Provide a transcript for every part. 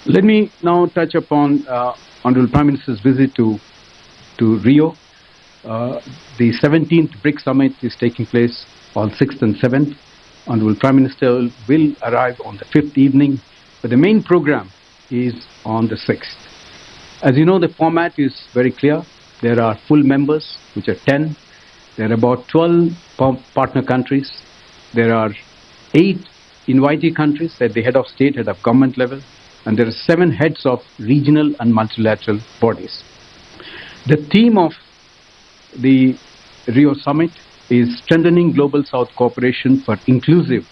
Let me now touch upon Honorable Prime Minister's visit to Rio. The 17th BRICS Summit is taking place on 6th and 7th. Honorable Prime Minister will arrive on the 5th evening, but the main program is on the 6th. As you know, the format is very clear. There are full members, which are 10. There are about 12 partner countries. There are 8 invitee countries at the head of state, head of government level, and there are 7 heads of regional and multilateral bodies. The theme of the Rio Summit is strengthening global South cooperation for inclusive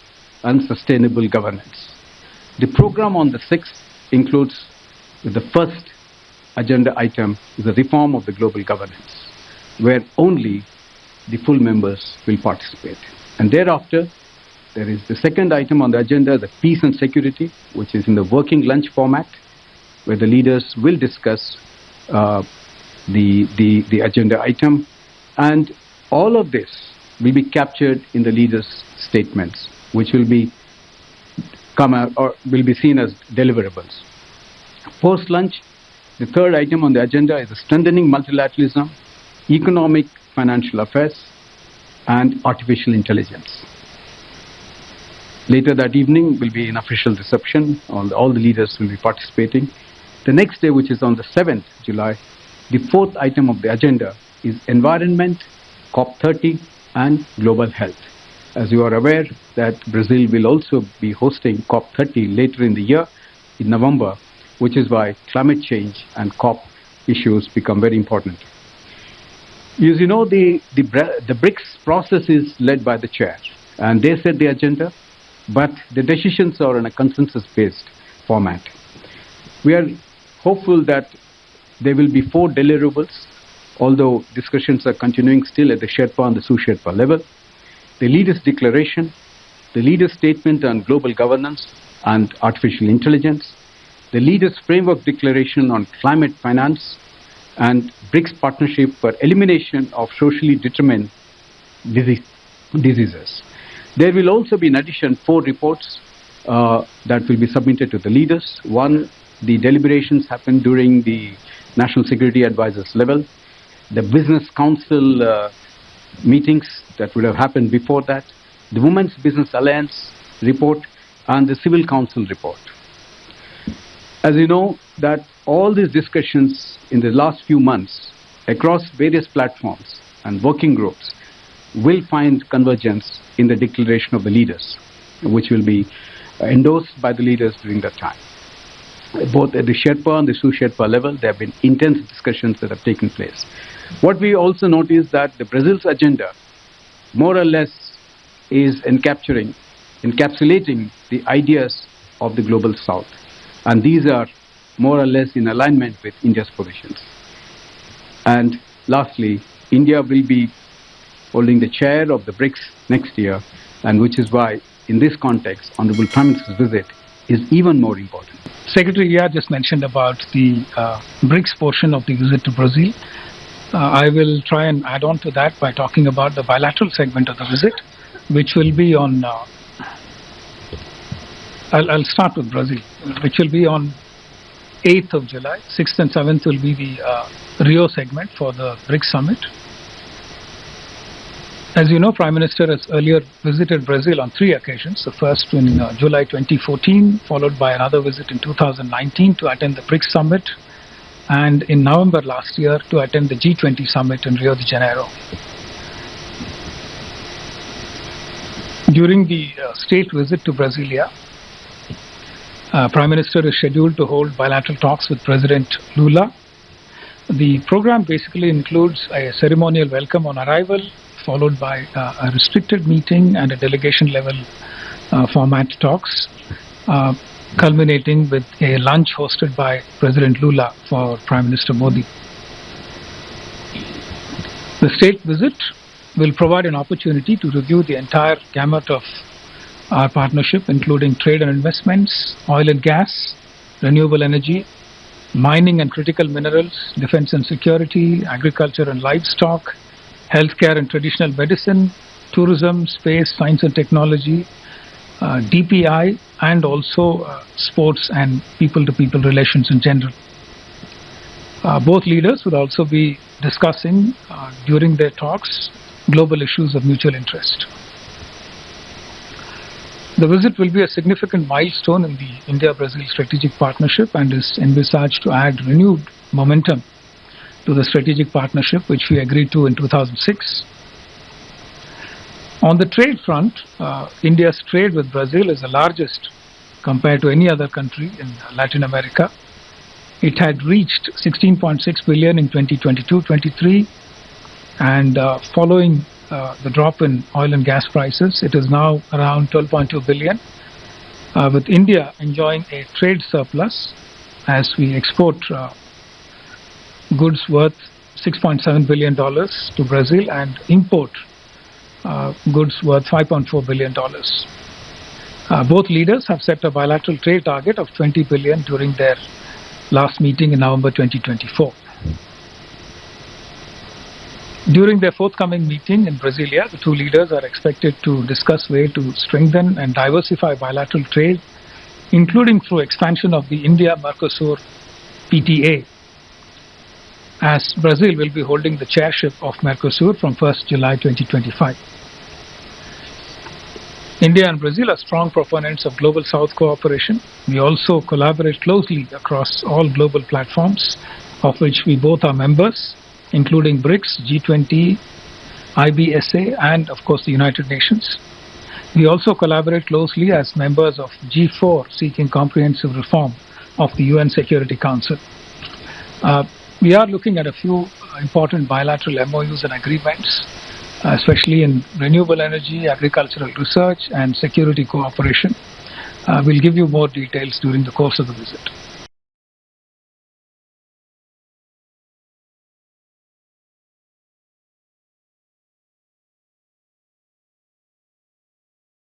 and sustainable governance. The program on the 6th includes the first agenda item is the reform of the global governance, where only the full members will participate. And thereafter, there is the second item on the agenda, the peace and security, which is in the working lunch format, where the leaders will discuss the agenda item, and all of this will be captured in the leaders' statements, which will be seen as deliverables. Post lunch, the third item on the agenda is strengthening multilateralism, economic financial affairs, and artificial intelligence. Later that evening will be an official reception. All the leaders will be participating. The next day, which is on the 7th July, the fourth item of the agenda is environment, COP30, and global health. As you are aware that Brazil will also be hosting COP30 later in the year, in November, which is why climate change and COP issues become very important. As you know, the BRICS process is led by the chair, and they set the agenda, but the decisions are in a consensus-based format. We are hopeful that there will be 4 deliverables, although discussions are continuing still at the Sherpa and the Sous-Sherpa level. The leaders' declaration, the leaders' statement on global governance and artificial intelligence, the leaders' framework declaration on climate finance, and BRICS partnership for elimination of socially determined diseases. There will also be, in addition, 4 reports that will be submitted to the leaders. One, the deliberations happened during the National Security Advisors level. The Business Council meetings that would have happened before that, the Women's Business Alliance report, and the Civil Council report. As you know, that all these discussions in the last few months across various platforms and working groups will find convergence in the declaration of the leaders, which will be endorsed by the leaders during that time. Both at the Sherpa and the Sous-Sherpa level, there have been intense discussions that have taken place. What we also notice that the Brazil's agenda more or less is encapsulating the ideas of the global South. And these are more or less in alignment with India's positions. And lastly, India will be holding the chair of the BRICS next year, and which is why, in this context, Honorable Prime Minister's visit is even more important. Secretary Yar just mentioned about the BRICS portion of the visit to Brazil. I will try and add on to that by talking about the bilateral segment of the visit, which will be on, I'll start with Brazil, which will be on 8th of July. 6th and 7th will be the Rio segment for the BRICS Summit. As you know, Prime Minister has earlier visited Brazil on 3 occasions. The first in July 2014, followed by another visit in 2019 to attend the BRICS Summit, and in November last year to attend the G20 Summit in Rio de Janeiro. During the state visit to Brasilia, Prime Minister is scheduled to hold bilateral talks with President Lula. The program basically includes a ceremonial welcome on arrival, followed by a restricted meeting and a delegation level format talks, culminating with a lunch hosted by President Lula for Prime Minister Modi. The state visit will provide an opportunity to review the entire gamut of our partnership, including trade and investments, oil and gas, renewable energy, mining and critical minerals, defense and security, agriculture and livestock, healthcare and traditional medicine, tourism, space, science and technology, DPI, and also sports and people-to-people relations in general. Both leaders will also be discussing during their talks global issues of mutual interest. The visit will be a significant milestone in the India-Brazil strategic partnership and is envisaged to add renewed momentum to the strategic partnership which we agreed to in 2006. On the trade front, India's trade with Brazil is the largest compared to any other country in Latin America. It had reached 16.6 billion in 2022-23, and following the drop in oil and gas prices, it is now around 12.2 billion, with India enjoying a trade surplus as we export goods worth $6.7 billion to Brazil and import goods worth $5.4 billion. Both leaders have set a bilateral trade target of 20 billion during their last meeting in November 2024. During their forthcoming meeting in Brasilia, the two leaders are expected to discuss ways to strengthen and diversify bilateral trade, including through expansion of the India-Mercosur PTA, as Brazil will be holding the chairship of Mercosur from 1st July 2025. India and Brazil are strong proponents of Global South cooperation. We also collaborate closely across all global platforms, of which we both are members, including BRICS, G20, IBSA, and of course the United Nations. We also collaborate closely as members of G4, seeking comprehensive reform of the UN Security Council. We are looking at a few important bilateral MOUs and agreements, especially in renewable energy, agricultural research, and security cooperation. We'll give you more details during the course of the visit.